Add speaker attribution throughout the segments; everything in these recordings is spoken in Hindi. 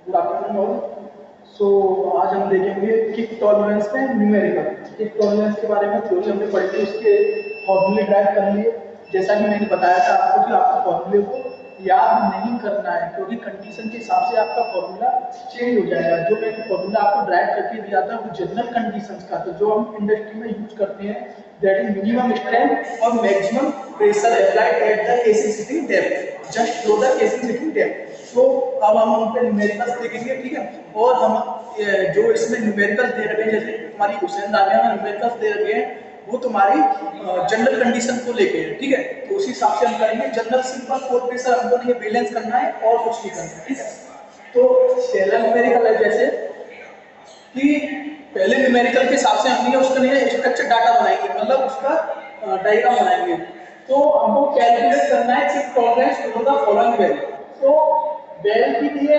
Speaker 1: Good afternoon all. सो आज हम देखेंगे किक टॉलरेंस में न्यूमेरिकल। किक टॉलरेंस के बारे में थ्योरी हमने पढ़ी थी, उसके फॉर्मूले ड्राइव कर लिए। जैसा कि मैंने बताया था आपको कि आपको फॉर्मूले को याद नहीं करना है, क्योंकि कंडीशन के हिसाब से आपका फॉर्मूला चेंज हो जाएगा। जो मैंने फॉर्मूला आपको ड्राइव करके दिया था वो जनरल कंडीशंस का था, जो हम इंडस्ट्री में यूज करते हैं, दैट इज मिनिमम स्ट्रेंथ और maximum pressure applied at the casing setting depth, just low the casing setting depth. तो अब हम उन पे न्यूमेरिकल्स देखेंगे, ठीक है। और हम जो इसमें न्यूमेरिकल्स दे रखे हैं, जैसे तुम्हारी क्वेश्चन आ गया, न्यूमेरिकल्स दे रखे हैं, वो तुम्हारी जनरल कंडीशन को लेके है, ठीक है। तो उसी हिसाब से हम करेंगे। जनरल सिंपल फोर प्रेशर हमको नहीं बैलेंस करना है और कुछ नहीं करना है, ठीक है। तो पहला न्यूमेरिकल है जैसे कि पहले न्यूमेरिकल के हिसाब से हमने उसका नहीं स्ट्रक्चर डाटा बनाएंगे, मतलब उसका डायग्राम बनाएंगे। तो हमको कैलकुलेट करना है कि tolerance for the following value. तो बेल के लिए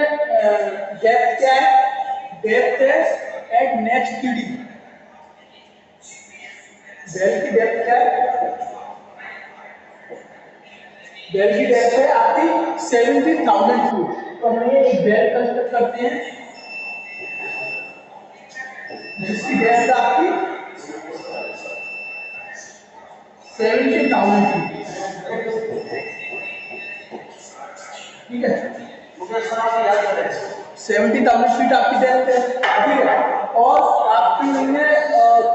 Speaker 1: डेप्थ क्या है? डेप्थ है एट नेक्स्ट टीडी। बेल की डेप्थ क्या है? बेल की डेप्थ है आपकी 70,000 फीट। तो हम ये एक बेल कंस्ट्रक्ट करते हैं जिसकी डेप्थ आपकी 70,000 फीट, ठीक है। 70,000 फीट आपकी डेप्थ है, ठीक है। और आपकी हमने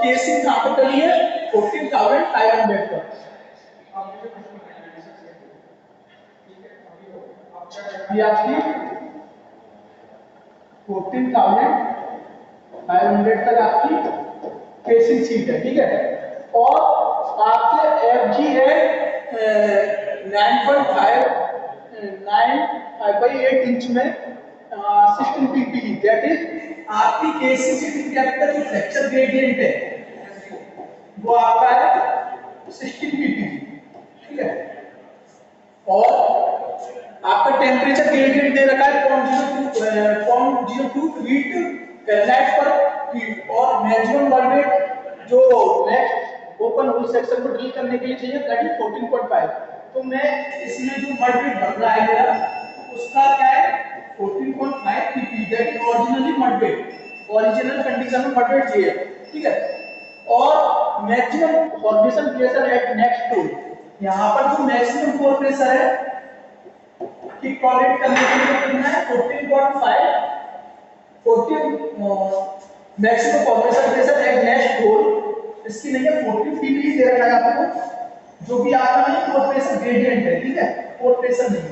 Speaker 1: केसिंग कहाँ पे करी है? 14,500 पर। ये आपकी 14,500 तक आपकी केसिंग सीट है, ठीक है। और आपके एफ जी है 9.5/8 इंच में 16 पीपी, दैट इज आपकी केसिंग सीटिंग डेप्थ का जो फ्रैक्चर ग्रेडियंट है वो आपका है 16 पीपी, ठीक है। और आपका टेम्परेचर ग्रेडियंट दे रखा है 0.02 हीट फ़ारेनहाइट पर फीट। और मैक्सिमम वर्क रेट जो नेक्स्ट ओपन होल सेक्शन को ड्रिल करने के लिए चाहिए दैट इज 14.5। तो मैं इसमें जो वर्क रेट बन रहा है मेरा उसका क्या है? 14.5 PP, that is originally work rate. Original condition में वर्क रेट ये है, ठीक है। और maximum formation pressure at next tool, यहाँ पर जो मैक्सिमम फोर प्रेशर है कि टॉलरेट करने के लिए कितना है? 14.5 maximum formation pressure at next hole, इसकी नहीं है 40 पीपी दे रखा है आपको, जो भी आपका नहीं फोर प्रेशर ग्रेडियंट है, ठीक है। फोर प्रेशर नहीं,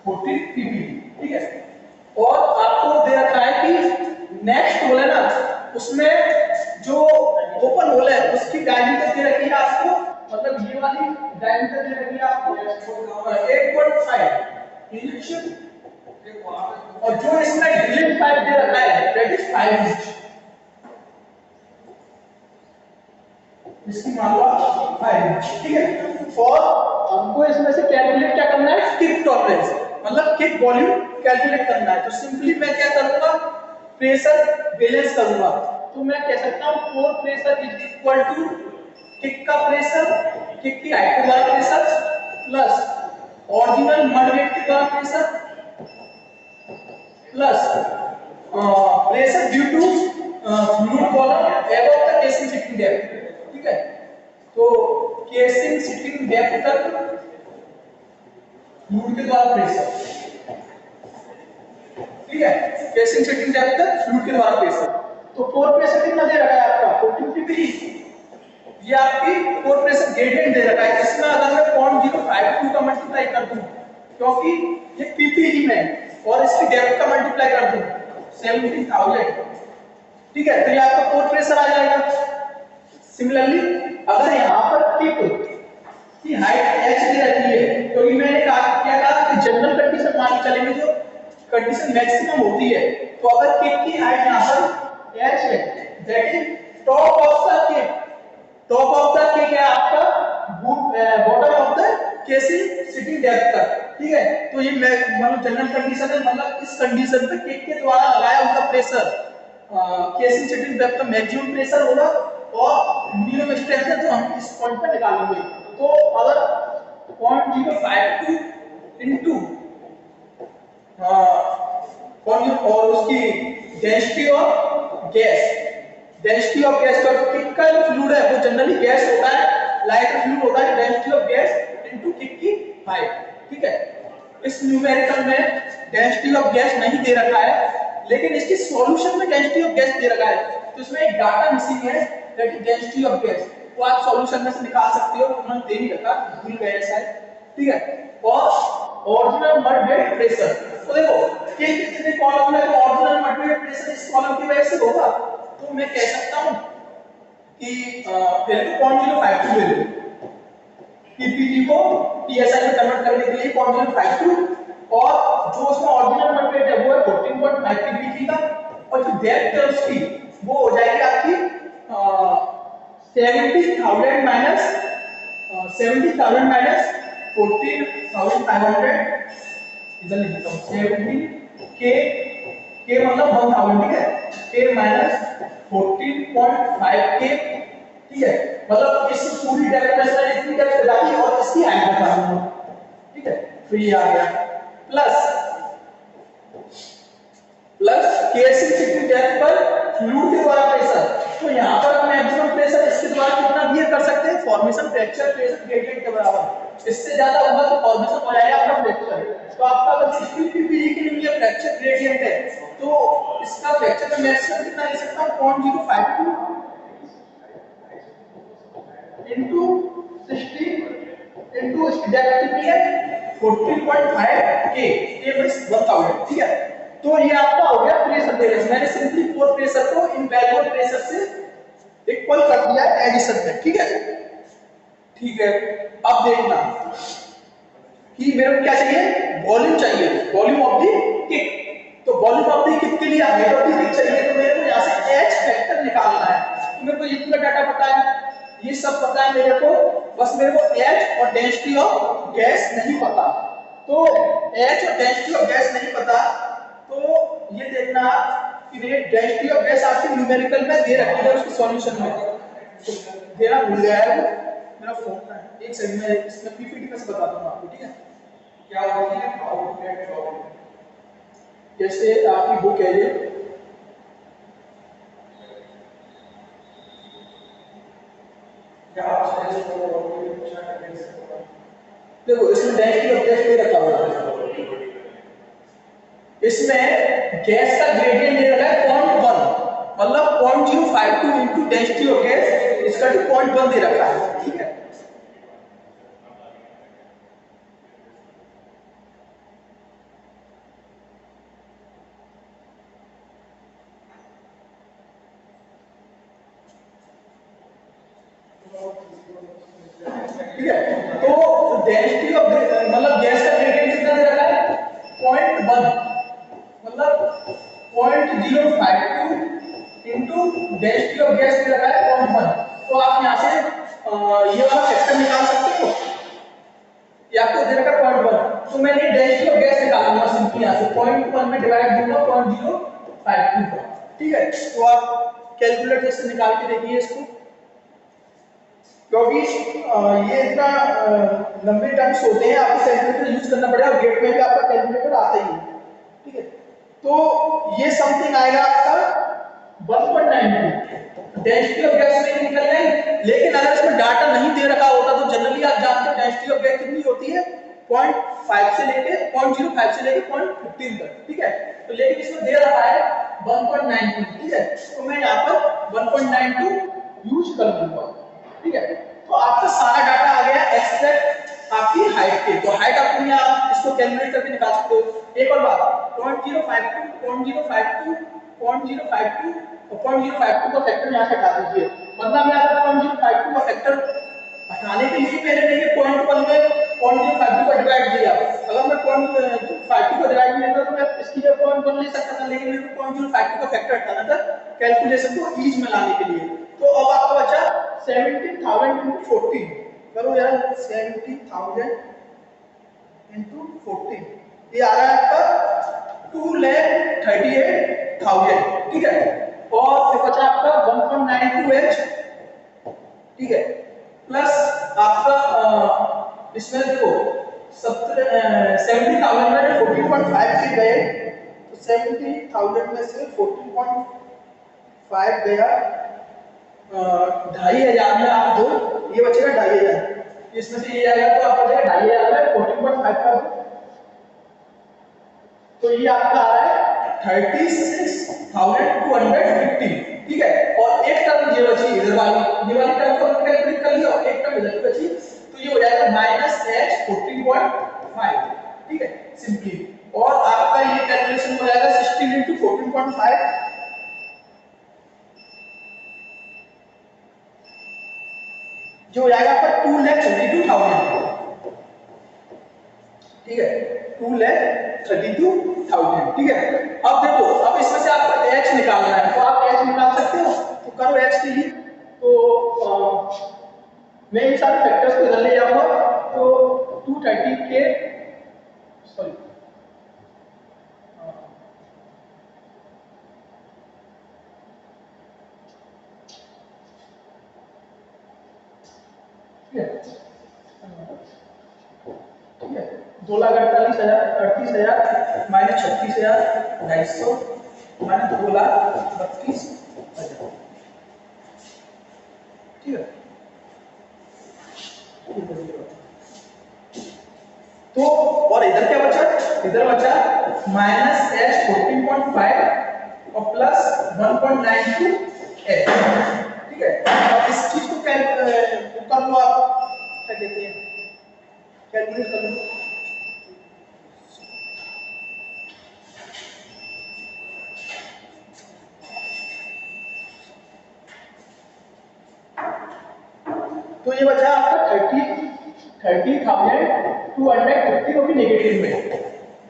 Speaker 1: 40 पीपी, ठीक है। और आपको दे रखा है कि नेक्स्ट होल है ना, उसमें जो ओपन होल है उसकी डायमीटर दे रखी है आपको, मतलब ये वाली डायमीटर दे रखी है आपको 8.5 इंच। और जो इसमें ड्रिलिंग पाइप दे रखा है दैट इज 5 इंच, इसकी मान लो 5 इंच, ठीक है। और हमको इसमें से कैलकुलेट क्या करना है? किक टॉलरेंस, मतलब किक वॉल्यूम कैलकुलेट करना है। तो सिंपली मैं क्या करूंगा? प्रेशर बैलेंस करूंगा। तो मैं कह सकता हूं core pressure is equal to kick का प्रेशर, किक की हाइट के द्वारा pressure plus original mud weight के द्वारा pressure plus pressure due to fluid column above the casing setting depth, ठीक है। तो केसिंग सिटिंग डेप्थ तक फ्लूइड के द्वारा प्रेशर, ठीक है। केसिंग सिटिंग डेप्थ तक फ्लूइड के द्वारा प्रेशर। तो कोर प्रेशर कितना दे रखा है आपका? 14 पीपी। ये आपकी कोर प्रेशर ग्रेडियंट दे रखा है। इसमें अगर मैं 0.052 का मल्टीप्लाई कर दूं, क्योंकि ये पीपी में और इसकी डेप्थ का मल्टीप्लाई कर दूं 70,000, ठीक है, तो ये आपका कोर प्रेशर आ जाएगा। सिमिलरली अगर यहाँ पर किक की हाइट h दे रखी है, तो ये मैंने क्या कहा कि जनरल कंडीशन मान के चलेंगे, जो कंडीशन मैक्सिमम होती है। तो अगर किक की हाइट यहाँ पर h है, that is top of the kick. Top of the kick है आपका bottom of the casing setting depth तक, ठीक है। तो ये मतलब जनरल कंडीशन है, मतलब इस कंडीशन पे किक के द्वारा लगाया हुआ प्रेशर केसिंग सिटिंग डेप्थ का मैक्सिमम प्रेशर होगा और मिनिमम स्ट्रेंथ है, तो हम इस पॉइंट पे निकालेंगे। तो अगर 0.052 इनटू और उसकी density of gas, density of gas का किक का जो फ्लूइड है वो जनरली गैस होता है, लाइटर फ्लूइड होता है, density of gas into kick की हाइट, ठीक है। इस न्यूमेरिकल में डेंसिटी ऑफ गैस नहीं दे रखा है, लेकिन इसके सॉल्यूशन में डेंसिटी ऑफ गैस दे रखा है, तो इसमें एक डाटा मिसिंग है, that is density of gas, वो आप सॉल्यूशन में से निकाल सकते हो, उन्होंने दे नहीं रखा, भूल गए शायद, ठीक है। और ओरिजिनल मड बेड प्रेशर, तो देखो कि कितने कॉलम में तो ओरिजिनल मड बेड प्रेशर इस कॉलम की वजह से होगा, तो मैं कह सकता हूं कि वैल्यू 0.052 ले लो, पीपीटी को पीएसआई में कन्वर्ट करने के लिए 0.052, और जो उसमें ओरिजिनल मड बेड है वो है 14.5 पीपीटी का, और जो डेप्थ है उसकी वो हो जाएगी आपकी 70,000 माइनस 14,500, इधर लिख देता हूं 70 के मतलब 1000, ठीक है, के माइनस 14.5 के, ठीक है, मतलब इस पूरी डेप्थ में इतनी डेप्थ जाती है और इसकी हाइट बता दूंगा, ठीक है, तो ये आ गया प्लस केएससी कितनी डेप्थ पर फ्लूइड के द्वारा प्रेशर, तो यहां पर हम मैक्सिमम प्रेशर इसके द्वारा कितना भी कर सकते हैं, फॉर्मेशन फ्रैक्चर प्रेशर ग्रेडियंट के बराबर, इससे ज्यादा होगा तो फॉर्मेशन हो जाएगा आपका फ्रैक्चर, तो आपका अगर 60 पीपीजी के लिए फ्रैक्चर ग्रेडियंट है तो इसका फ्रैक्चर का मैक्सिमम कितना ले सकता हूं 0.052 into 60 into इसकी डेप्थ कितनी है 14.5 के, ये मींस 1000, ठीक है। तो ये आपका हो गया प्रेशर बैलेंस, मैंने सिंपली फोर प्रेशर को इन वैल्यू प्रेशर से इक्वल कर दिया है एडिशन में, ठीक है, ठीक है। अब देखना कि मेरे को क्या चाहिए, वॉल्यूम चाहिए, वॉल्यूम ऑफ द किक, तो वॉल्यूम ऑफ द किक के लिए हाइट ऑफ द किक चाहिए, तो मेरे को यहां से एच फैक्टर निकालना है, तो मेरे को इतना डाटा पता है, ये सब पता है मेरे को, बस मेरे को एच और डेंसिटी ऑफ गैस नहीं पता, तो एच और डेंसिटी ऑफ गैस नहीं पता, तो ये देखना कि डेंसिटी ऑफ गैस आपके न्यूमेरिकल में दे रखी है उसके सॉल्यूशन में, तो देना भूल गया है मेरा फोन है, एक सेकंड में इसमें पीपीटी में से बता दूंगा आपको, ठीक है। क्या होती है आउटलेट प्रॉब्लम, जैसे आपकी बुक है ये, देखो इसमें डेंसिटी ऑफ गैस दे रखा हुआ है, इसमें गैस का ग्रेडियंट दे रखा है 0.1, मतलब 0.052 इनटू डेंसिटी ऑफ गैस, इसका जो 0.1 दे रखा है, ठीक है। ठीक है, तो डेंसिटी ऑफ मतलब गैस का ग्रेडियंट कितना दे रखा है 0.1, मतलब 0.052 इनटू डेंसिटी ऑफ गैस दे रखा है 0.1, तो आप यहां से ये वाला फैक्टर निकाल सकते हो, ये आपको दे रखा है 0.1, तो मैं ये डेंसिटी ऑफ गैस निकालूंगा सिंपली यहां से 0.1 में डिवाइड दूंगा 0.052 का, ठीक है। तो आप कैलकुलेटर से निकाल के देखिए इसको, क्योंकि ये इतना लंबे टर्म्स होते हैं, आपको कैलकुलेटर यूज करना पड़ेगा, गेट में भी आपका कैलकुलेटर आता ही है, ठीक है। तो ये समथिंग आएगा आपका 1.92, डेंसिटी ऑफ गैस में निकल जाएगी, लेकिन अगर इसमें डाटा नहीं दे रखा होता तो जनरली आप जानते हो डेंसिटी ऑफ गैस कितनी होती है 0.5 से लेके 0.05 से लेके 0.15 तक, ठीक है। तो लेकिन इसमें दे रखा है 1.92, ठीक है, तो मैं यहाँ पर 1.92 यूज कर दूंगा, ठीक है। तो आपका सारा डाटा आ गया एक्सपेक्ट आपकी हाइट के, तो हाइट अपनी आप इसको कैलकुलेट करके निकाल सकते हो। एक और बात 0.052 और 0.052 का फैक्टर यहाँ से हटा दीजिए, मतलब मैं अगर 0.052 का फैक्टर हटाने के लिए मैंने देखिए 0.1 में 0.052 का डिवाइड दिया, अगर मैं 0.52 का डिवाइड नहीं करता तो मैं इसकी जगह 0.1 ले सकता था, लेकिन मेरे को 0.052 का फैक्टर हटाना था कैलकुलेशन को ईज में लाने के लिए। तो अब आपका बचा 70,000 into 14, करो यार 70,000 into 14, ये आ रहा है आपका 2,38,000, ठीक है। और फिर बचा आपका 1.92H, ठीक है, प्लस आपका इसमें देखो 70,000 में 14.5 के गए, तो 70,000 में से 14.5 गया 2,500 में आप दो, ये बचेगा 2,500, इसमें से ये आएगा तो आप बचेगा 2,500 में 14.5 का, तो ये आपका आ रहा है 36,250, ठीक है। और एक टर्म ये बची इधर वाली, ये वाली टर्म को हमने कैलकुलेट कर लिया और एक टर्म इधर की बची, तो ये हो जाएगा -h14.5, ठीक है, सिंपली। और आपका ये कैलकुलेशन हो जाएगा 16 × 14.5, जो हो जाएगा आपका 2,32,000, ठीक है, 2,32,000, ठीक है। अब देखो, अब इसमें से आपको h निकालना है, तो आप h निकाल सकते हो, तो करो h के लिए। तो मैं इन सारे फैक्टर्स को इधर ले जाऊंगा, तो 230 के सॉरी ठीक है, 2,48,000 माइनस 36,250 माइनस 2,32,000, ठीक है। तो और इधर क्या बचा, इधर बचा -h14.5 और प्लस 1.92 h, ठीक है। अब इस चीज को कर लो आप, क्या कहते हैं, कैलकुलेट कर लो। तो ये बचा आपका 30,250 वो भी नेगेटिव में,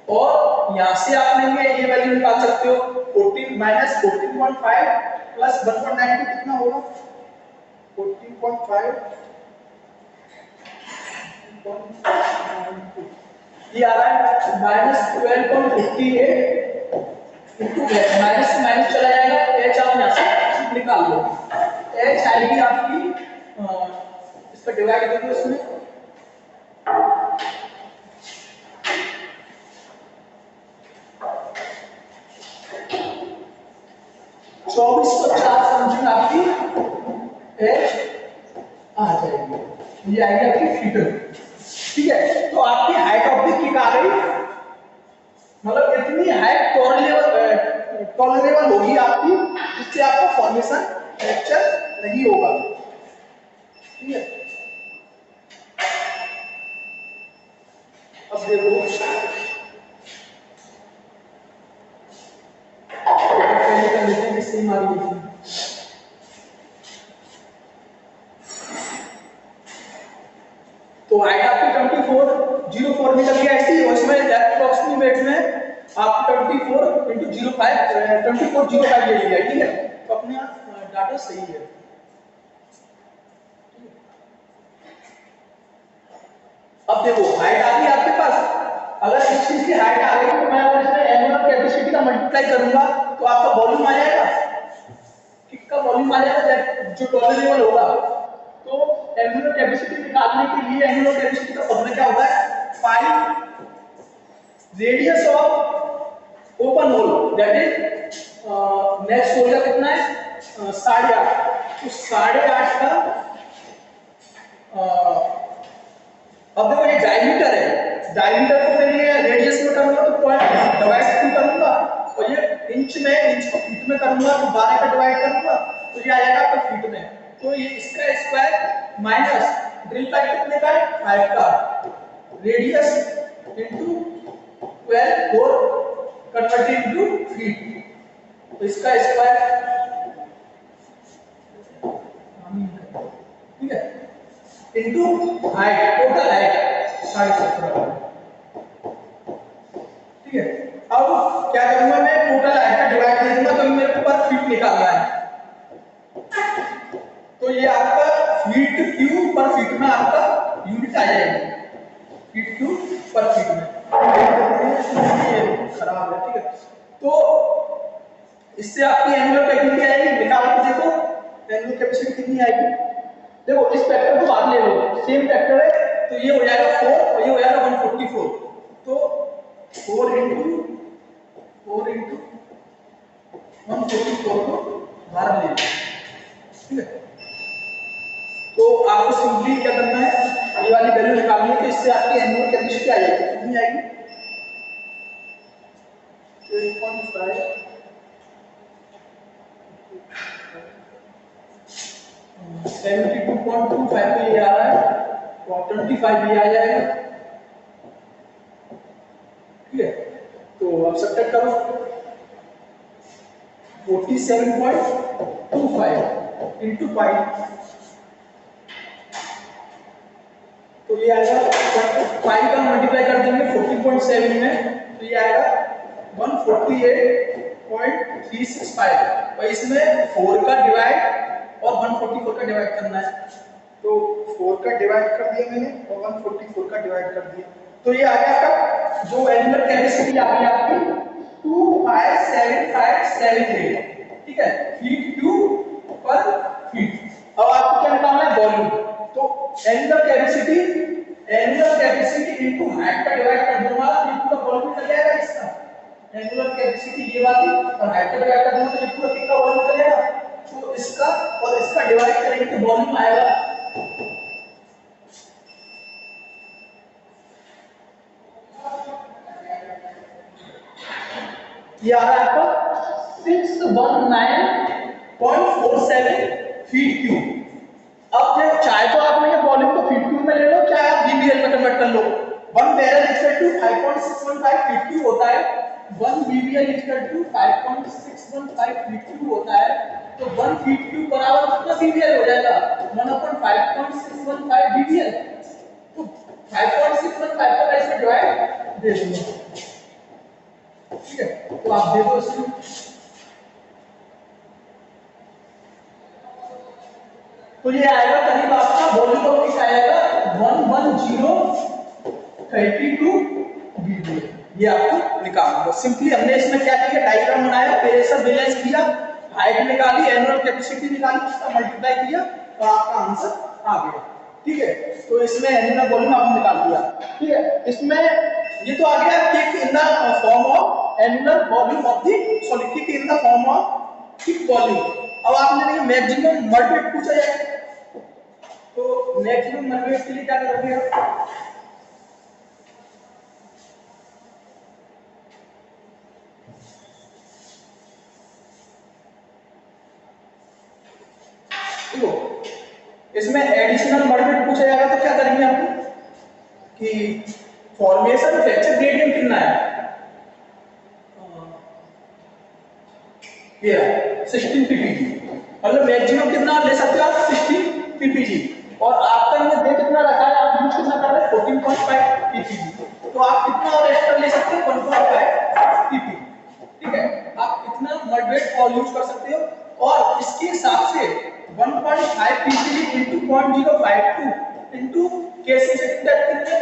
Speaker 1: और यहां से आप लेंगे ये वैल्यू निकाल सकते हो 14 माइनस 14.5 प्लस 1.92 कितना होगा, 14.5 ये आ रहा है -12.58 इंटू माइनस से माइनस चला जाएगा, एच आप यहां से निकाल लो, एच आएगी आपकी इसका डिवाइड कर दो इसमें, चौबीस सौ 4 समथिंग आपकी एच आ जाएगी, ये आएगी आपकी फीटर, ठीक है। तो आपकी हाइट ऑफ द किक आ गई, मतलब इतनी हाइट टॉलरेबल होगी आपकी, जिससे आपका फॉर्मेशन फ्रैक्चर नहीं होगा, ठीक है। अब देखो पहले कर लेते हैं किससे मारी गई थी, तो हाइट आपकी 2404 निकल गया ऐसी, और इसमें अप्रॉक्सीमेट में आपकी 24 × 05 2405 ले लिया, ठीक है। तो अपने डाटा सही है। अब देखो हाइट आ गई आपके पास, अगर इस चीज की हाइट आ गई तो मैं अगर इसमें एनुअल कैपेसिटी का मल्टीप्लाई करूंगा तो आपका वॉल्यूम आ जाएगा, किक का वॉल्यूम आ जाएगा जो टॉलरेबल होगा। तो एनुअल कैपेसिटी निकालने के लिए एनुअल कैपेसिटी का फॉर्मूला क्या होता है, pi radius of open hole that is next hole का कितना है 8.5, तो 8.5 का अब देखो ये डायमीटर है, डायमीटर को मैं ये रेडियस में करूंगा तो पॉइंट डिवाइड करूंगा, और ये इंच को फीट में करूंगा तो 12 का डिवाइड करूंगा तो ये आ जाएगा आपका फीट में। तो ये इसका स्क्वायर माइनस ड्रिल पाइप कितने का है 5 का, radius into 12 4 converted into feet, तो इसका स्क्वायर, ठीक है, इनटू हाइट, टोटल हाइट 17.5, ठीक है। अब क्या करूंगा मैं, टोटल हाइट का डिवाइड दे दूंगा तो मेरे को पर फीट निकालना है, तो ये आपका फीट क्यूब पर फीट में आपका यूनिट आ जाएगी, फीट क्यूब पर फीट में, खराब है, ठीक है। तो इससे आपकी एनुअल कैपेसिटी आएगी, निकाल के देखो एनुअल कैपेसिटी कितनी आएगी। देखो इस फैक्टर को बाहर ले लो, सेम फैक्टर है, तो ये हो जाएगा 4 और ये हो जाएगा 144, तो 4 × 4 इंटू 144 को बाहर ले लें, ठीक है। तो आपको सिंपली क्या करना है, ये वाली वैल्यू निकालनी है, तो इससे आपकी एनुअल कैपेसिटी आ जाएगी, कितनी आएगी 8.5 72.25 तो ये आ रहा है, और 25 ये आ जाएगा, ठीक है। तो अब सब्ट्रैक्ट करो 47.25 इंटू 5, तो ये आएगा 5 का मल्टीप्लाई कर देंगे 14.7 में, तो ये आएगा 148.365, और इसमें 4 का डिवाइड और 144 का डिवाइड करना है, तो 4 का डिवाइड कर दिया मैंने और 144 का डिवाइड कर दिया, तो ये आ गया आपका जो एनुअल कैपेसिटी आ गई आपकी 25758, ठीक है, फीट क्यूब पर फीट। अब आपको क्या निकालना है, वॉल्यूम, तो एनुअल कैपेसिटी इनटू हाइट का डिवाइड कर दूंगा तो ये पूरा वॉल्यूम निकल जाएगा इसका, एनुअल कैपेसिटी ये वाली और हाइट का डिवाइड कर दूंगा तो ये पूरा कितना वॉल्यूम निकलेगा, तो इसका और इसका डिवाइड करेंगे तो वॉल्यूम आएगा ये आ रहा है आपका 619.47 फीट क्यूब। अब चाहे तो आप ये वॉल्यूम को फीट क्यूब में ले लो, चाहे आप वीबीएल में कन्वर्ट कर लो। 1 barrel equal to 5.615 feet cube होता है, 1 BBL equal to 5.615 feet cube होता है, तो 1 फीट क्यूब बराबर कितना वीबीएल हो जाएगा 1/5.615 वीबीएल, तो 5.615 को इसमें डिवाइड दे दूंगा, ठीक है। तो आप देखो इसमें तो ये आएगा करीब आपका वॉल्यूम ऑफ किस आएगा 11032 वीबीएल, ये आपको निकालना। सिंपली हमने इसमें क्या किया, डायग्राम बनाया, प्रेशर बैलेंस किया, हाइट निकाली, एनुअल कैपेसिटी निकाली, उसका मल्टीप्लाई किया तो आपका आंसर आ गया, ठीक है। तो इसमें एनुअल वॉल्यूम आपने निकाल दिया, ठीक है। इसमें ये तो आ गया kick in the form of annual volume of the solid, kick in the form of kick volume. अब आपने देखिए मैक्सिमम मड वेट पूछा जाए, तो मैक्सिमम मड वेट के लिए क्या करोगे आप, देखो इसमें एडिशनल मड वेट पूछा जाएगा तो क्या करेंगे आप कि फॉर्मेशन फ्रैक्चर ग्रेडियंट कितना है, ये 16 ppg, मतलब मैक्सिमम कितना ले सकते हो आप 16 ppg, और आपका ये दे कितना रखा है, आप यूज कितना कर रहे हैं 14.5 ppg, तो आप कितना और एक्स्ट्रा ले सकते हो 1.5 ppg, ठीक है। आप इतना मड वेट और यूज कर सकते हो, और इसके हिसाब से 1.5 ppg into 0.052 into केसी सेक्टर कितने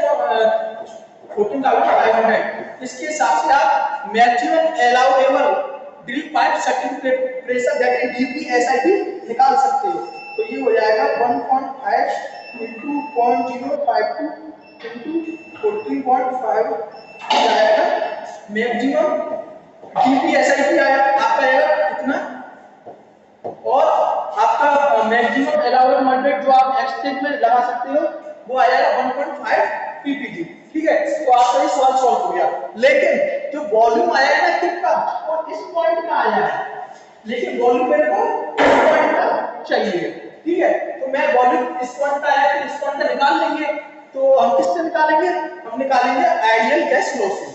Speaker 1: 14,500, इसके हिसाब से आप maximum allowable drill pipe circuit pressure that is DPSIP निकाल सकते हो, तो ये हो जाएगा 1.5 into 0.052 into 14.5 जाएगा मैक्सिमम डीपीएसआईपी आया आपका आएगा इतना, और आपका मैक्सिमम अलाउड मड वेट जो आप एक्सटेंट में लगा सकते हो वो आ जाएगा 1.5 ppg, ठीक है। तो आपका ये सवाल सॉल्व हो गया, लेकिन जो वॉल्यूम आया है ना कितना वो इस पॉइंट का आया है, लेकिन वॉल्यूम मेरे को इस पॉइंट का चाहिए, ठीक है। तो मैं वॉल्यूम इस पॉइंट का आया तो इस पॉइंट का निकाल लेंगे, तो हम किससे निकालेंगे, हम निकालेंगे आइडियल गैस लॉ से,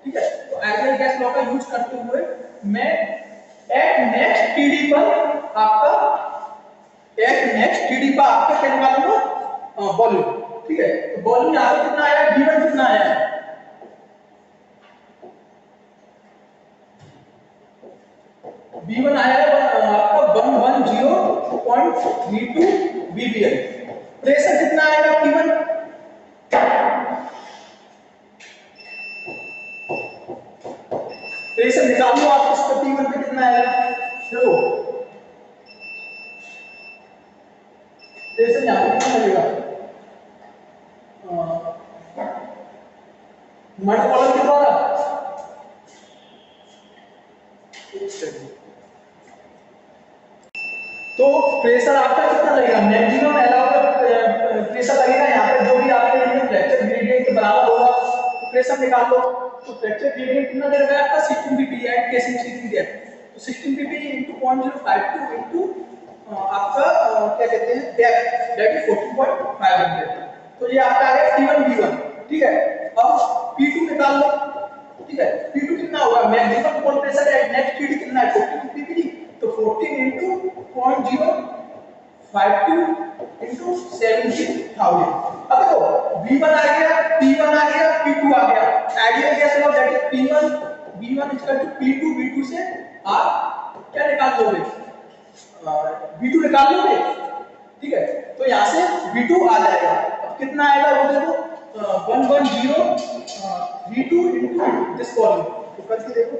Speaker 1: ठीक है। तो आइडियल गैस लॉ का यूज करते हुए मैं एट नेक्स्ट टीडी पर आपका क्या निकालूंगा वॉल्यूम, ठीक है। तो वॉल्यूम यहाँ पे कितना आया, V1 कितना आया है, V1 आया है आपका 110.32 bbl, प्रेशर कितना आएगा P1, प्रेशर निकाल लो आप, इसका P1 पे कितना आएगा, देखो प्रेशर यहाँ पे कितना लगेगा, मड कॉलम कितना रहा तो प्रेशर आपका कितना लगेगा, मैक्सिमम अलाउड प्रेशर लगेगा यहाँ पे, जो भी आपके लिए फ्रैक्चर ग्रेडियंट के बराबर होगा तो प्रेशर निकाल लो। तो फ्रैक्चर ग्रेडियंट कितना दे रखा है आपका 16 ppi at casing seating depth, तो 16 ppi into 0.052 into आपका क्या कहते हैं डेप्थ, दैट इज 14.500। तो ये आपका आ गया P1 V1, ठीक है। अब P2 निकाल लो, ठीक है। P2 कितना होगा, मैक्सिमम कोल प्रेशर है नेट फीड कितना है 42 ppi, तो 14 into 0.052 into 70,000। अब देखो V1 आ गया, P1 आ गया, P2 आ गया, आइडिया कैसे हो, that is P1 V1 equal to P2 V2 से आप क्या निकाल लोगे, V2 निकाल लोगे, ठीक है। तो यहाँ से V2 आ जाएगा, अब कितना आएगा वो देखो 110 V2 into दिस कॉलम, तो करके देखो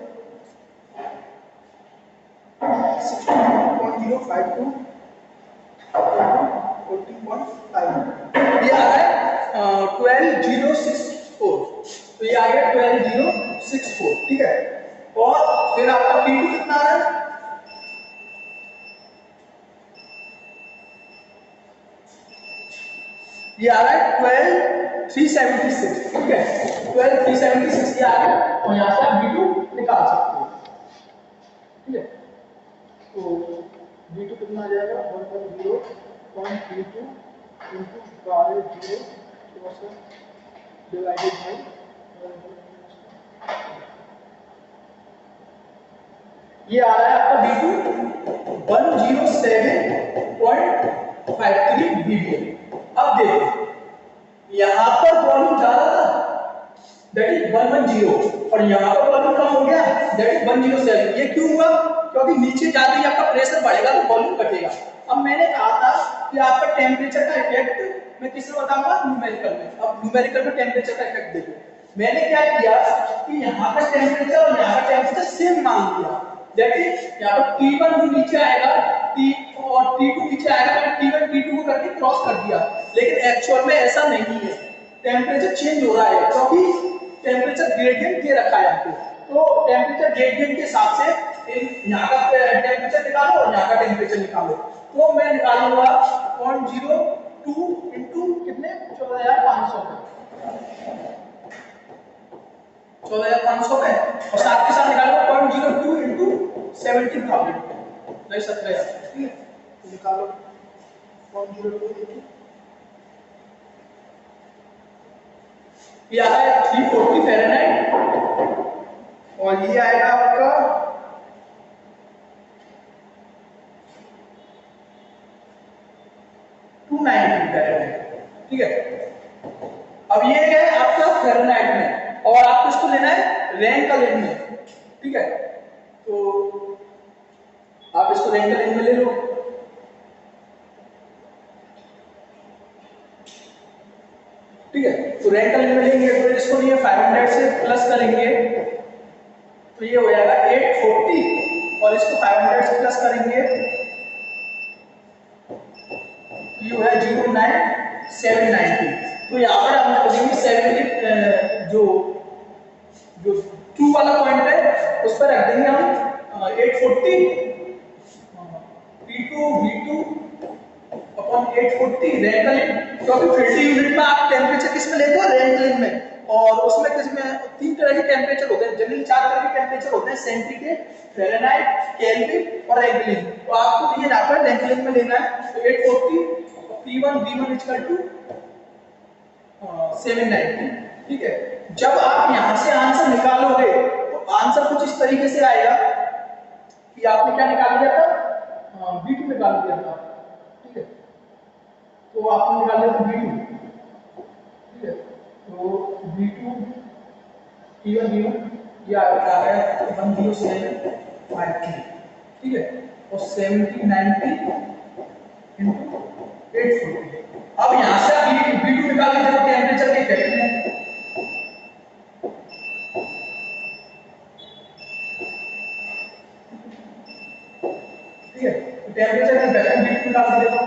Speaker 1: 16.052 14.5, ये आ रहा है 12064, तो ये आ गया 12064, ठीक है। और फिर आपका P2 कितना आ रहा है, ये आ रहा है 12376, ठीक है। 12376 ये आ रहा है, और यहाँ से आप V2 निकाल सकते हो, ठीक है। तो V2 कितना आ जाएगा 110.32 into 12 डिवाइडेड बाई, ये आ रहा है आपका V2 107.53 BPM। अब देखो यहाँ पर वॉल्यूम ज्यादा था दैट इज 110 और यहाँ पर वॉल्यूम कम हो गया दैट इज 107। ये क्यों हुआ, क्योंकि नीचे जाते ही आपका प्रेशर बढ़ेगा तो वॉल्यूम घटेगा। अब मैंने कहा था कि आपका टेम्परेचर का इफेक्ट मैं किससे बताऊंगा, न्यूमेरिकल में। अब न्यूमेरिकल में टेम्परेचर का इफेक्ट देखो, मैंने क्या किया कि यहाँ का टेम्परेचर और यहाँ का टेम्परेचर सेम मान लिया, दैट इज यहाँ पर T1 जो नीचे आएगा T और T2 नीचे आएगा, मैंने T1 T2 को करके क्रॉस कर दिया, लेकिन एक्चुअल में ऐसा नहीं है, टेम्परेचर चेंज हो रहा है क्योंकि टेम्परेचर ग्रेडियंट दे रखा है आपको। तो टेम्परेचर ग्रेडियंट के हिसाब से यहाँ का टेम्परेचर निकालो और यहाँ का टेम्परेचर निकालो, तो मैं निकालूंगा 0.02 इंटू कितने 14,500 पे और साथ के साथ निकालो 0.02 इंटू 17,000, नहीं 17,000, ठीक है। निकालो 0.02 ये आ रहा है 340 फ़ारेनहाइट और ये आएगा आपका 290 फ़ारेनहाइट, ठीक है। अब ये क्या है आपका फ़ारेनहाइट में और आपको इसको लेना है रैंकलिन में, ठीक है। तो आप इसको रैंकलिन में ले लो, ठीक है। तो रैंकलिन में लेंगे तो इसको लिए 500 से प्लस करेंगे तो ये हो जाएगा 840 और इसको 500 से प्लस करेंगे तो ये हो जाएगा 09790। तो यहाँ पर हम करेंगे 70 जो जो 2 वाला पॉइंट है उस पर रख देंगे हम 840 P2 V2 अपॉन 840 रैंकलिन, क्योंकि 50 यूनिट में आप टेम्परेचर किस में लेते हो, रैंकलिन में। और उसमें किसमें 3 तरह के टेम्परेचर होते हैं, जनरली 4 तरह के टेम्परेचर होते हैं, सेंटीग्रेड, फ़ारेनहाइट, केल्विन और रैंकलिन। तो आपको ये यहाँ पर रैंकलिन में लेना है, तो 840 P1 V1 इक्वल टू 790, ठीक है। जब आप यहाँ से आंसर निकालोगे तो आंसर कुछ इस तरीके से आएगा कि आपने क्या निकाल दिया था, V2 निकाल दिया था, ठीक है। तो आपने निकाल लिया था V2, ठीक है। तो V2 P1 V1 ये आ गया 10753, ठीक है, और 7090 into 840। अब यहाँ से आप V2 निकाल लीजिए तो टेम्परेचर के इफेक्ट में, ठीक है। तो टेम्परेचर के इफेक्ट में V2 निकाल दीजिए।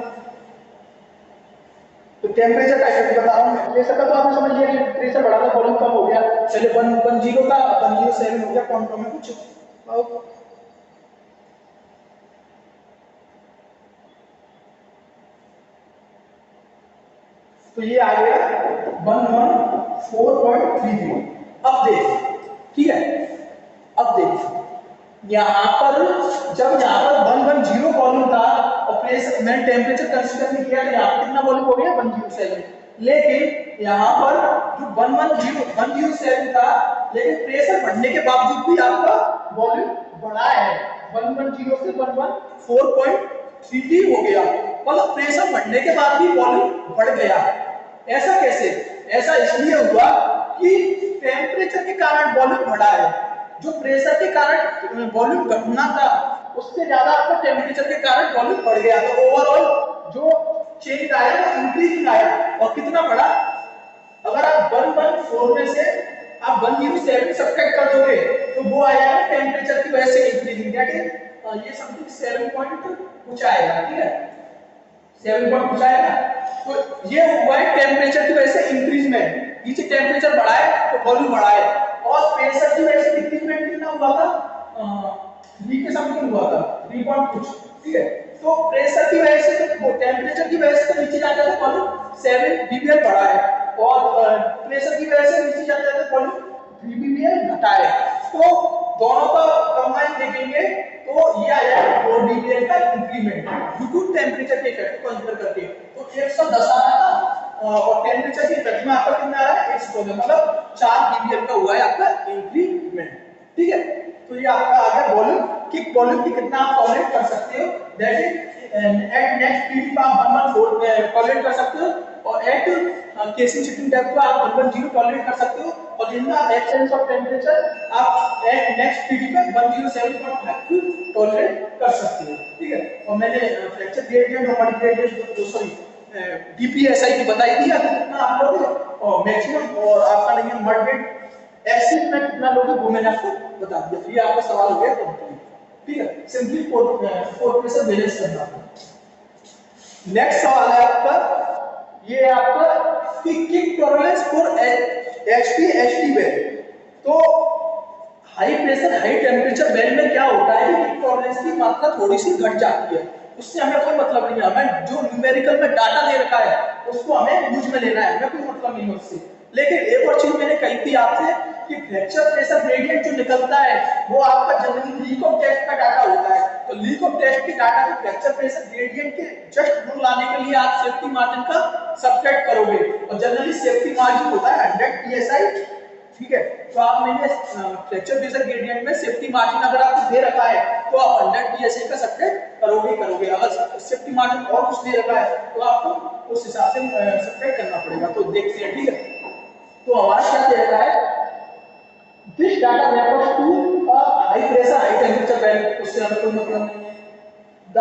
Speaker 1: तो टेम्परेचर का इफेक्ट बता रहा हूँ, प्रेशर का तो आपने समझ लिया कि प्रेशर बढ़ा था वॉल्यूम कम हो गया, पहले 110 था 107 हो गया, कौन में कुछ तो ये आ गया 114.33। अब देख, ठीक है, अब देख यहाँ पर जब यहाँ पर 110 वॉल्यूम था और प्रेशर मैंने टेम्परेचर कंसीडर नहीं किया तो यहाँ पर कितना वॉल्यूम हो गया 107। लेकिन यहाँ पर जो 107 था, लेकिन प्रेशर बढ़ने के बावजूद भी आपका वॉल्यूम बढ़ा है, 110 से 114.33 हो गया, मतलब प्रेशर बढ़ने के बाद भी वॉल्यूम बढ़ गया। ऐसा कैसे? ऐसा इसलिए हुआ कि टेम्परेचर के कारण वॉल्यूम बढ़ा है। जो प्रेशर के कारण वॉल्यूम घटना था उससे ज्यादा आपका टेम्परेचर के कारण वॉल्यूम बढ़ गया, तो ओवरऑल जो चेंज आया वो इंक्रीजिंग आया। और कितना बढ़ा? अगर आप 114 में से आप 107 सब्ट्रैक्ट कर दोगे तो वो आएगा टेम्परेचर की वजह से इंक्रीजिंग, दैट इज ये समथिंग 7 पॉइंट कुछ आएगा, ठीक है, 7 पॉइंट कुछ आएगा। तो ये हुआ है टेम्परेचर की वजह से इंक्रीजमेंट, नीचे टेम्परेचर बढ़ा है तो वॉल्यूम बढ़ा है। और प्रेशर की वजह से डिक्रीजमेंट कितना हुआ था? 3 के समथिंग हुआ था, 3 पॉइंट कुछ, ठीक है। तो प्रेशर की वजह से तो टेम्परेचर की वजह से तो नीचे जाता है वॉल्यूम 7 dBl बढ़ा है, और प्रेशर की वजह से नीचे जाता है वॉल्यूम 3 dBl घटा है। तो दोनों का कंबाइन देखेंगे तो ये आ जाएगा 4 dBl का इंक्रीमेंट ड्यू टू टेम्परेचर के इफेक्ट को कंसीडर करके। तो 110 आ रहा था और टेम्परेचर के इफेक्ट में आपका कितना आ रहा है 114, मतलब 4 dBl का हुआ है आपका इंक्रीमेंट, ठीक है। तो ये आपका आ गया वॉल्यूम, किक वॉल्यूम की कितना आप टॉलरेट कर सकते हो, that is at next PD पे आप 114 टॉलरेट कर सकते हो, और एट केसिंग शिपिंग डेप्थ पे आप 110 टॉलरेट कर सकते हो, और in the absence of temperature आप एट नेक्स्ट पीडी पे 107.5 टॉलरेट कर सकते हो, ठीक है। और मैंने फ्रैक्चर ग्रेडियंट और मॉड ग्रेडियंट सॉरी डीपीएसआई की बताई थी कितना आप लोग और मैक्सिमम, और आपका नहीं है मड वेट एक्सिस में कितना लोगे वो मैंने आपको बता दिया। फिर आपका सवाल हो गया कंप्लीट, ठीक है, सिंपली फोर प्रेशर बैलेंस करना। नेक्स्ट सवाल है आपका, ये आपका कि kick tolerance for HP HT well. तो high pressure high temperature well में क्या होता है कि किक टॉलरेंस की मात्रा थोड़ी सी घट जाती है, उससे हमें कोई मतलब नहीं है, हमें जो न्यूमेरिकल में डाटा दे रखा है उसको हमें यूज में लेना है, हमें कोई मतलब नहीं है उससे। लेकिन एक और चीज मैंने कही थी आपसे कि फ्रैक्चर प्रेशर ग्रेडियंट जो निकलता है वो आपका जनरली लीक ऑफ टेस्ट का डाटा होता है। तो लीक ऑफ टेस्ट के डाटा को फ्रैक्चर प्रेशर ग्रेडियंट के जस्ट दूर लाने के लिए आप सेफ्टी मार्जिन का सब्ट्रैक्ट करोगे, और जनरली सेफ्टी मार्जिन होता है 100 psi, ठीक है। तो आप मैंने फ्रैक्चर प्रेशर ग्रेडियंट में सेफ्टी मार्जिन अगर आपको दे रखा है तो आप 100 psi का सब्ट्रैक्ट करोगे। अगर सेफ्टी मार्जिन और कुछ दे रखा है तो आपको उस हिसाब से सब्ट्रैक्ट करना पड़ेगा। तो देखते हैं, ठीक है। तो हमारा क्या दे रखा है, this data refers to a high pressure high temperature well, उससे हमें कोई मतलब नहीं है। द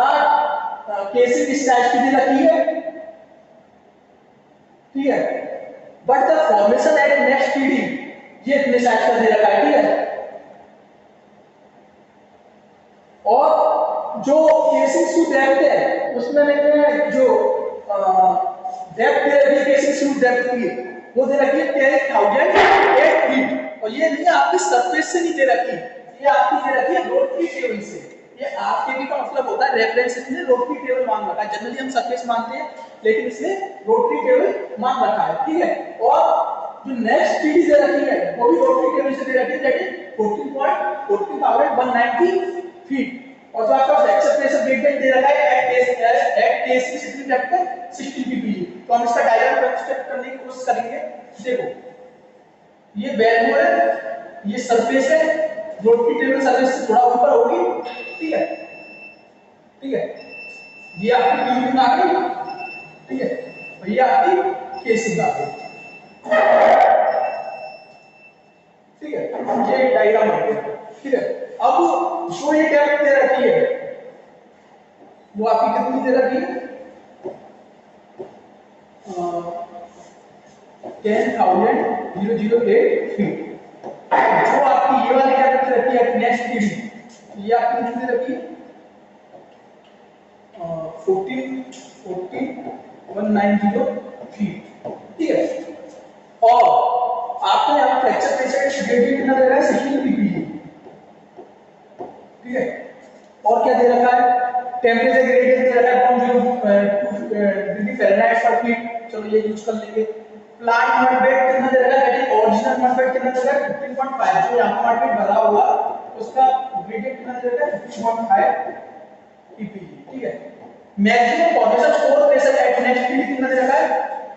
Speaker 1: केसिंग स्ट्रेटजी रखी है, ठीक है, but the formation at next PD ये इतने साइज का दे रखा है, ठीक है। और जो केसिंग शू डेप्थ है उसमें मैंने जो डेप्थ दे रखी है केसिंग शू डेप्थ की वो दे रखी है 10,008 फीट, और ये नहीं आपकी सरफेस से नहीं दे रखी, ये आपकी दे रखी है रोटरी टेबल से। ये आरकेबी का मतलब होता है रेफरेंस, इसने रोटरी टेबल मान रखा है, जनरली हम सरफेस मानते हैं लेकिन इसने रोटरी टेबल मान रखा है, ठीक है। और जो नेक्स्ट पीडी दे रखी है वो भी रोटरी टेबल से दे रखी है, दैट इज 14,190 फीट। और जो आपका फ्रैक्चर प्रेशर ग्रेडियंट दे रखा है एट केसिंग शिपिंग डेप्थ पे 60 ppg। तो हम इसका डायग्राम कंस्ट्रक्ट करने की कोशिश करेंगे। देखो ये वैल्यू है, ये सरफेस है, रोटरी टेबल सरफेस से थोड़ा ऊपर होगी, ठीक है, ठीक है। ये आपकी ट्यूबिंग आ गई, ठीक है, और ये आपकी केसिंग आ गई, ठीक है। ये डायग्राम आ गया, ठीक है। अब जो ये डेप्थ दे रखी है वो आपकी कितनी दे रखी है 10,008 फीट। जो आपकी ये वाली डेप्थ रखी है नेक्स्ट पीडी, ये आपकी कितनी दे रखी है 14,190 फीट, ठीक है। और आपका यहाँ फ्रैक्चर प्रेशर ग्रेडियंट कितना दे रहा है 60 ppg, ठीक है। और क्या दे रखा है टेम्परेचर ग्रेडियंट दे रखा है 0.02 डिग्री फ़ारेनहाइट पर फीट, चलो ये यूज कर लेंगे। प्लांट मड वेट कितना दे रखा है, that is original mud weight कितना दे रखा है 15.5, जो यहां मड वेट भरा हुआ उसका ग्रेडियंट कितना दे रखा है 15.5 ppg, ठीक है। Maximum formation four pressure at next PD कितना दे रखा है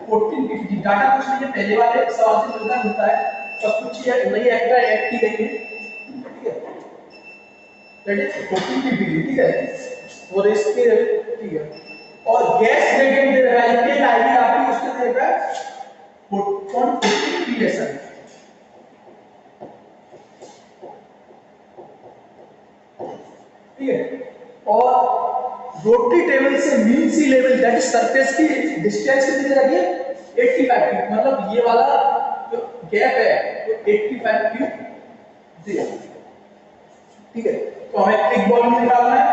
Speaker 1: 14 ppg। डाटा कुछ नहीं है, पहले वाले सवाल से मिलता है, बस कुछ चीजें नई एक्स्ट्रा ऐड की गई है, ठीक है। दैट इज 14 ppg, ठीक है। और इसके ठीक है, और गैस ग्रेडियंट दे रहा है ये आईडी आपकी उसके दे रहा है 4.50 psi, ठीक है। और रोटरी टेबल से mean sea level that is surface की डिस्टेंस कितनी दे रखी है 85 फीट, मतलब ये वाला जो गैप है वो 85 फीट दिया, ठीक है। तो हमें क्विक वॉल्यूम निकालना है,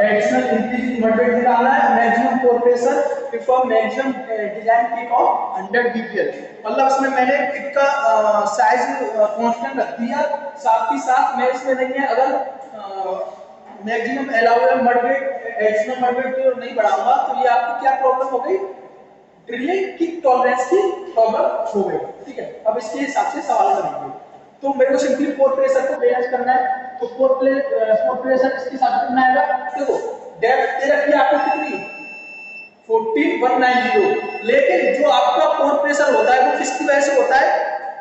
Speaker 1: एडिशनल इंक्रीज मड वेट निकालना है, maximum core pressure if for maximum design kick off 100 bpl, मतलब इसमें मैंने किक का साइज कांस्टेंट रख दिया, साथ ही साथ मैं इसमें नहीं है अगर maximum allowable mud weight additional mud weight जो नहीं बढ़ाऊंगा तो ये आपको क्या प्रॉब्लम हो गई, ड्रिलिंग किक टॉलरेंस की प्रॉब्लम हो गई, ठीक है। अब इसके हिसाब से सवाल करेंगे, तो मेरे को सिंपली कोर प्रेशर को बैलेंस करना है, तो कोर प्रेशर इसके साथ कितना आएगा, देखो डेप्थ दे रखी है आपको कितनी 14190, लेकिन जो आपका कोर प्रेशर होता है वो किसकी वजह से होता है,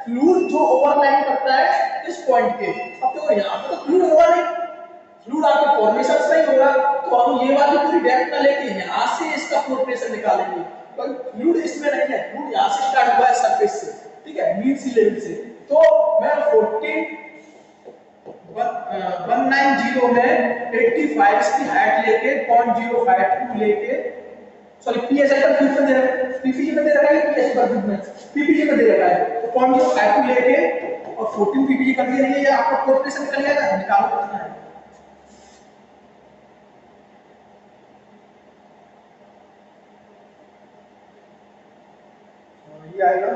Speaker 1: फ्लूइड जो ओवरलैप करता है इस पॉइंट के। अब देखो यहां पे तो फ्लूइड होगा नहीं, फ्लूइड आपके फॉर्मेशन से ही होगा, तो हम ये वाली पूरी डेप्थ ना लेके यहां से इसका कोर प्रेशर निकालेंगे, पर फ्लूइड इसमें नहीं है, फ्लूइड यहां से स्टार्ट हुआ है सरफेस से, ठीक है, मीन सी लेवल से। तो मैं 190 में 85 इसकी हाइट लेके 0.052 लेके, सॉरी पीएसआई पर क्यूब में दे रखा है, पीपीजी में दे रखा है, पीएसआई पर क्यूब में पीपीजी में दे रखा है, तो 0.052 लेके और 14 पीपीजी कर दिया, ये आपका कोर प्रेशर निकल जाएगा, निकालो कितना है। ये आएगा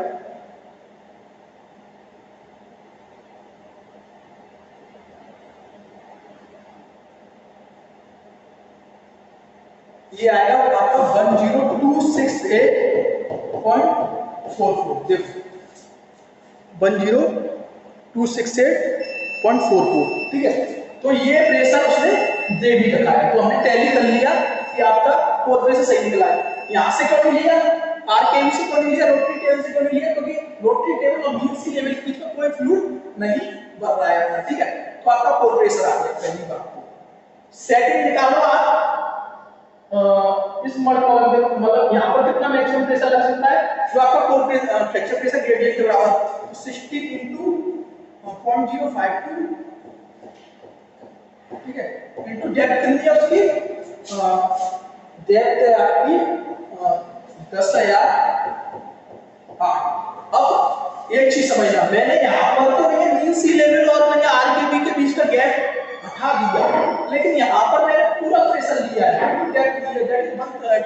Speaker 1: ये आएगा आपका 10268.44, देखो 10268.44, ठीक है। तो ये प्रेशर उसने दे भी रखा है, तो हमने टैली कर लिया कि आपका कोर प्रेशर सही निकला है। यहां से क्यों नहीं लिया, आरकेएम से क्यों नहीं लिया, रोटरी टेबल से क्यों नहीं लिया, क्योंकि रोटरी टेबल और मीन सी लेवल के बीच में कोई फ्लूइड नहीं बढ़ रहा है, ठीक है। तो आपका कोर प्रेशर आ गया पहली बात। सेकंड निकालो आप इस मड कॉलम पे, मतलब यहां पर कितना मैक्सिमम प्रेशर लग सकता है, जो आपका कोर फ्रैक्चर प्रेशर ग्रेडियंट के बराबर 60 into 0.052, ठीक है, इनटू डेप्थ कितनी है उसकी, डेप्थ है आपकी 10,008। अब एक चीज समझना, मैंने यहां पर तो नहीं मीन सी लेवल और मैंने आरकेबी के बीच का गैप हटा दिया, लेकिन यहां पर मैंने पूरा प्रेशर लिया है, दैट इज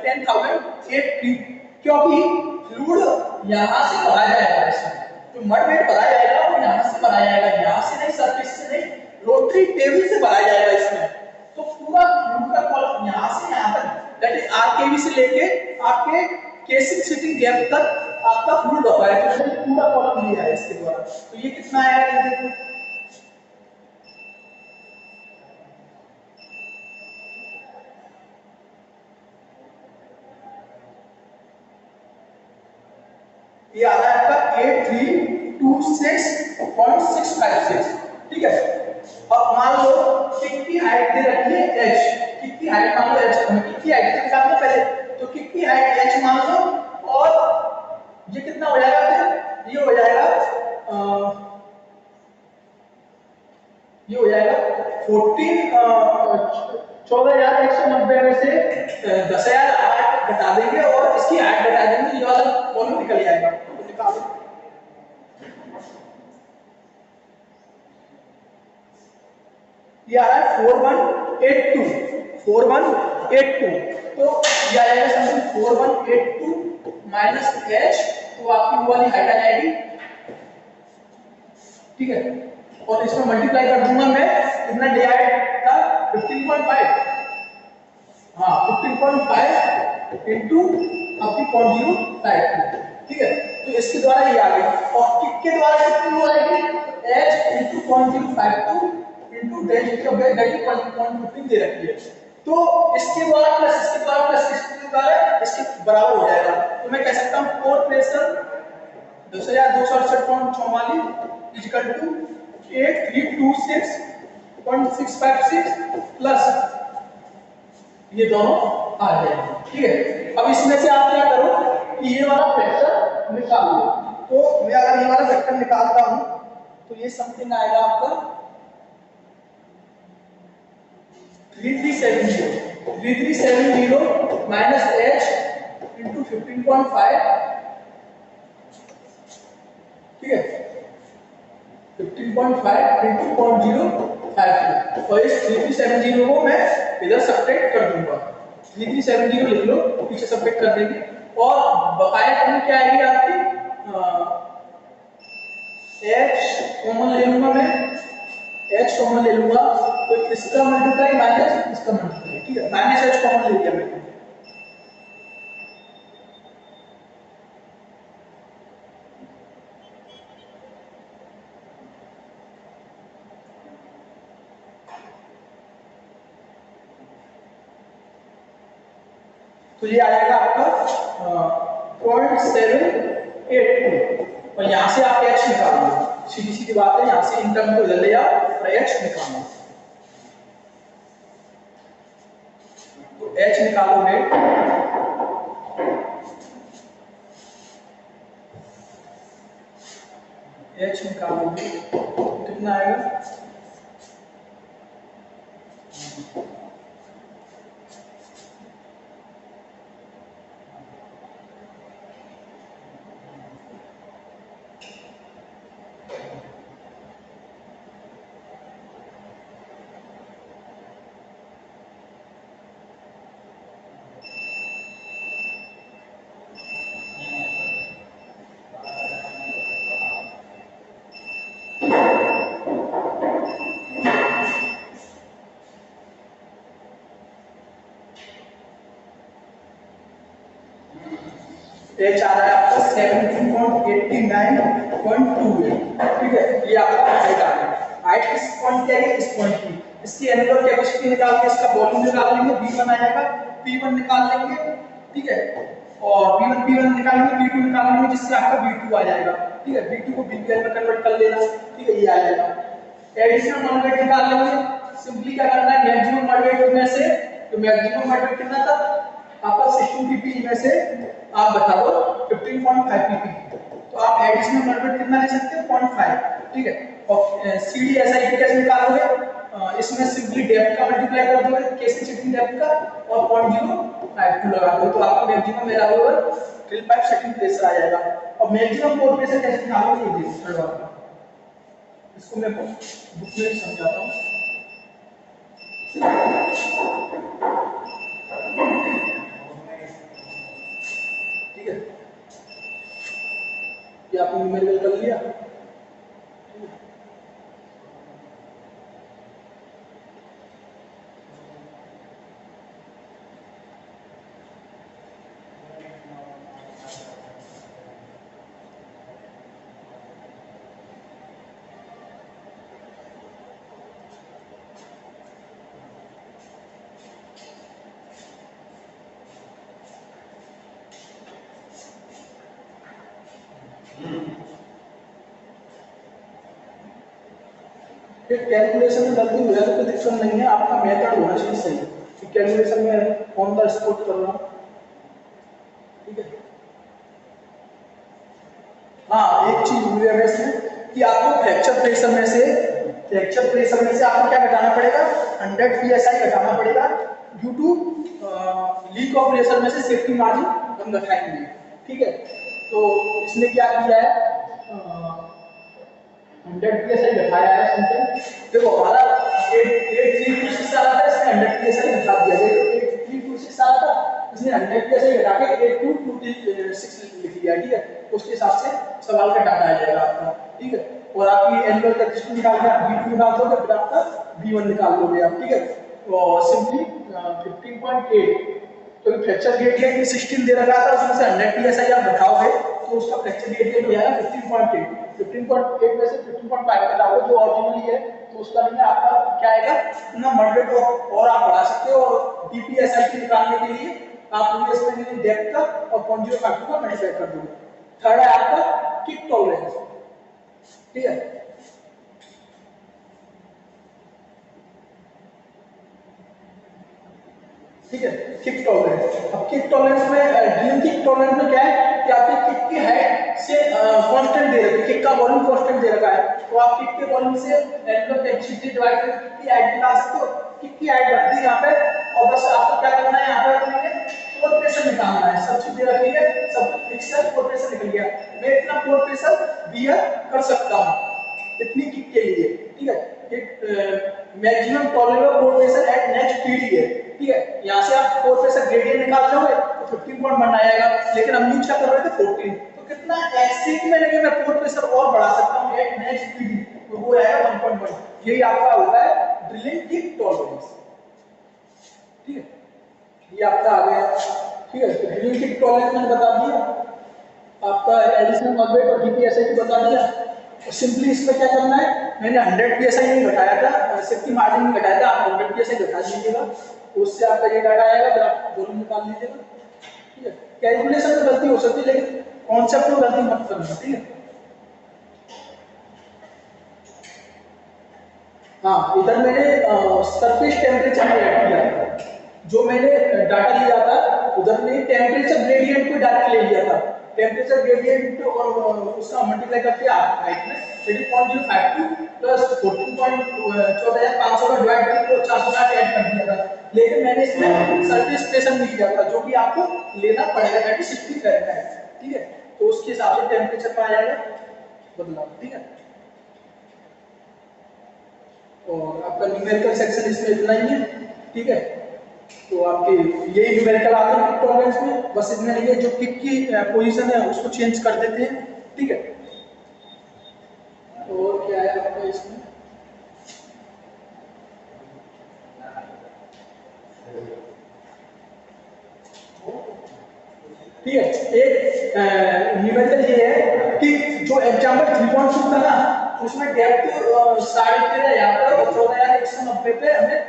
Speaker 1: 10,008 फीट, क्योंकि फ्लूइड यहां से भरा जाएगा, इसमें जो मड वेट भरा जाएगा वो यहां से भरा जाएगा, यहां से नहीं, सरफेस से नहीं, रोटरी टेबल से भरा जाएगा इसमें। तो पूरा फ्लूइड का कॉलम यहां से यहां तक, दैट इज आरकेबी से लेके आपके केसिंग सिटिंग गैप तक आपका फ्लूइड होता है, तो पूरा कॉलम लिया है इसके द्वारा। तो ये कितना आएगा, ये देखो ये आ रहा है आपका 8326.656, ठीक है। अब मान लो किक की हाइट दे रखी है h, किक की हाइट मान लो h, हमें किक की हाइट निकालना पहले, तो किक की हाइट h मान लो, और ये कितना हो जाएगा, फिर ये हो जाएगा 14,190 में से 10,008 घटा देंगे और इसकी हाइट घटा देंगे, ये वाला कॉलम निकल जाएगा, तो निकालो। ये आ रहा है 4182, तो ये आएगा समथिंग 4182 माइनस h, तो आपकी वो वाली हाइट आ जाएगी, ठीक है। और इसमें मल्टीप्लाई कर दूंगा मैं, कितना डिवाइड था 15.5, हाँ 15.5 into आपकी 0.052, ठीक है। तो इसके द्वारा ये आ गई, और किक के द्वारा कितनी हो जाएगी, तो h into 0.052 into डेल्टा 0.15 दे रखी है, तो इसके द्वारा प्लस इसके द्वारा प्लस इसके द्वारा इसके बराबर हो जाएगा। तो मैं कह सकता हूँ core pressure 2268.44 equal to 8326.656 plus ये दोनों आ जाएंगे, ठीक है। अब इसमें से आप क्या करो कि ये वाला फैक्टर निकाल लो। तो मैं अगर ये वाला फैक्टर निकालता हूं तो ये समथिंग आएगा आपका 3370 माइनस h इंटू 15.5, ठीक है, 15.5 इंटू 0.052, और इस 3370 को मैं इधर सब्ट्रैक्ट कर दूंगा। 3370 लिख लो, पीछे सब्ट्रैक्ट कर देंगे, और बकाया टर्म क्या आएगी आपकी, h कॉमन ले लूंगा मैं, h कॉमन ले लूंगा, तो इसका मल्टीप्लाई माइनस इसका मल्टीप्लाई, ठीक है, माइनस h कॉमन ले लिया मैंने। तो ये आएगा आपका 0.782, और यहाँ से आप h निकाल लो, सीधी सीधी बात है, यहाँ से इन टर्म को इधर ले आओ और h निकालो। तो h निकालोगे तो कितना आएगा, h आ रहा है आपका 17.89.28, ठीक है। ये आपका हाइट आ गया। हाइट किस पॉइंट की है, इस पॉइंट की। इसकी एनुलर कैपेसिटी निकाल के इसका वॉल्यूम निकाल लेंगे, v1 आएगा, p1 निकाल लेंगे, ठीक है, और p1 निकालेंगे, p2 निकाल लेंगे, जिससे आपका v2 आ जाएगा, ठीक है। v2 को bpl में कन्वर्ट कर लेना, ठीक है, ये आ जाएगा। एडिशनल मॉड वेट निकाल लेंगे, सिंपली क्या करना है, मैक्सिमम मॉड वेट में से, तो मैक्सिमम मॉड वेट कितना था आपका 60 ppm में से आप बताओ 15.5 ppm, तो आप एडिशनल मॉड वेट कितना ले सकते हो, 0.5, ठीक है। और सीडी एसआई कैसे निकालोगे, इसमें सिंपली डेप्थ का मल्टीप्लाई कर दोगे, केसिंग सेटिंग डेप्थ का, और 0.052 लगा दो, तो आपका मैक्सिमम मेरा over drill pipe setting pressure आ जाएगा। और मैक्सिमम कोर प्रेशर कैसे निकालोगे, ये देखो थर्ड वाला, इसको मैं बुक में समझाता हूं। ठीक है, ये आपने न्यूमेरिकल कर लिया, कैलकुलेशन में गलती हो जाए तो कोई दिक्कत नहीं है, आपका मेथड होना चाहिए सही कि कैलकुलेशन में कौन सा स्पोर्ट कर रहा हूं, ठीक है। हाँ, एक चीज भूल गया मैं इसमें कि आपको फ्रैक्चर प्रेशर में से आपको क्या घटाना पड़ेगा, 100 psi घटाना पड़ेगा, due to leak of pressure में से सेफ्टी मार्जिन हम घटाएंगे, ठीक है। तो इसमें क्या किया है, 100 psi घटाया है समथिंग, देखो हमारा 8326 आ रहा था, इसने 100 psi घटा दिया, देखो 8326 आ रहा था, इसने 100 psi घटा के 8226 लिख दिया, ठीक है। उसके हिसाब से सवाल का डाटा आ जाएगा आपका, ठीक है। और आपकी एनुअल कैपेसिटी निकाल के आप v2 निकाल दोगे, फिर आपका v1 निकाल दोगे आप, ठीक है। तो सिंपली 15.8 तो फ्रैक्चर ग्रेडियंट भी 16 दे रखा था, उसमें से 100 psi आप बैठाओगे तो उसका फ्रैक्चर ग्रेडियंट हो जाएगा 15.8। 15.8 में से 15.5 घटाओगे जो ऑरिजिनली है, तो उसका नहीं आपका क्या आएगा, इतना मॉडरेट और आप बढ़ा सकते हो। और DPSI निकालने के लिए आप पूरी इसमें डेप्थ का और 0.05 का मल्टीप्लाई कर दोगे। थर्ड है आपका किक टॉलरेंस, ठीक है। ठीक है, किक टॉलरेंस। अब किक टॉलरेंस में ड्रिलिंग किक टॉलरेंस में क्या है कि आपके किक की हाइट से कांस्टेंट दे रखी है, किक का वॉल्यूम कांस्टेंट दे रखा है, तो आप किक के वॉल्यूम से एंगुलर कैपेसिटी डिवाइड करके किक की हाइट निकाल सकते हो। किक की हाइट रख दी यहाँ पे, और बस आपको क्या करना है, यहाँ पे अपने फोर्स प्रेशर निकालना है। सब चीज दे रखी है, सब कुछ फिक्स है, फोर्स प्रेशर निकल गया। मैं इतना फोर्स प्रेशर बियर कर सकता हूँ इतनी किक के लिए, ठीक है। एक maximum tolerable force pressure at next PD है, ठीक है। यहाँ से आप फोर्स प्रेशर ग्रेडियंट निकाल लोगे तो 15.1 आएगा, लेकिन हम यूज क्या कर रहे थे 14, तो कितना एक्सेंट में लगे मैं फोर्स प्रेशर और बढ़ा सकता हूँ एट नेक्स्ट पीडी, तो वो आएगा 1.1। यही आपका होता है ड्रिलिंग किक टॉलरेंस, ठीक है। ये आपका आ गया, ठीक है। तो ड्रिलिंग किक टॉलरेंस मैंने बता दिया, आपका एडिशनल मॉडरेट और DPSI की बता दिया। सिंपली इसमें क्या करना है, मैंने 100 psi नहीं घटाया था, सेफ्टी मार्जिन नहीं घटाया था, आप 100 psi घटा दीजिएगा, तो उससे आपका ये डाटा आएगा, फिर आप वॉल्यूम निकाल लीजिएगा, ठीक है। कैलकुलेशन में गलती हो सकती है, लेकिन कॉन्सेप्ट में गलती मत करना, ठीक है। हाँ, इधर मैंने सरफेस टेम्परेचर ऐड किया था, जो मैंने डाटा लिया था उधर मैंने टेम्परेचर ग्रेडियंट को डायरेक्ट ले लिया था। टेम्परेचर ग्रेडियंट और उसका मल्टीप्लाई करके आप हाइट में 30.052 प्लस 14.14500 का डिवाइड करके 460 ऐड कर दिया था। लेकिन मैंने इसमें सरफेस प्रेशर नहीं लिया था, जो कि आपको लेना पड़ेगा, दैट इज 60 फ़ारेनहाइट, ठीक है। तो उसके हिसाब से टेम्परेचर पाया जाएगा बदलाव, ठीक है। और आपका न्यूमेरिकल सेक्शन इसमें इतना ही है, ठीक है। तो आपके यही न्यूमेरिकल आते हैं किक टॉलरेंस में, बस इतने लिए जो किक की पोजीशन है उसको चेंज कर देते हैं, ठीक है। और क्या है आपका इसमें, ठीक है। एक न्यूमेरिकल ये है कि जो एग्जांपल 3.2 था ना, उसमें डेप्थ 13.5 यहाँ पर और 14,190 पे हमें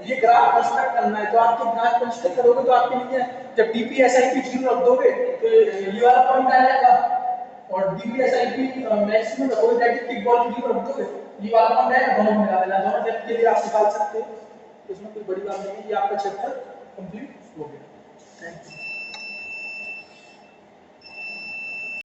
Speaker 1: ये ग्राफ कंस्ट्रक्ट करना है। तो आप जब ग्राफ कंस्ट्रक्ट करोगे तो आपके लिए जब DPSI की 0 रख दोगे तो ये वाला पॉइंट आ जाएगा, और DPSI की मैक्सिमम रखोगे दैट इज किक वॉल्यूम 0 रख दोगे, ये वाला पॉइंट आएगा, दोनों मिला देना, दोनों डेप्थ के लिए आप निकाल सकते हो, इसमें कोई बड़ी बात नहीं है। ये आपका चैप्टर कंप्लीट हो गया।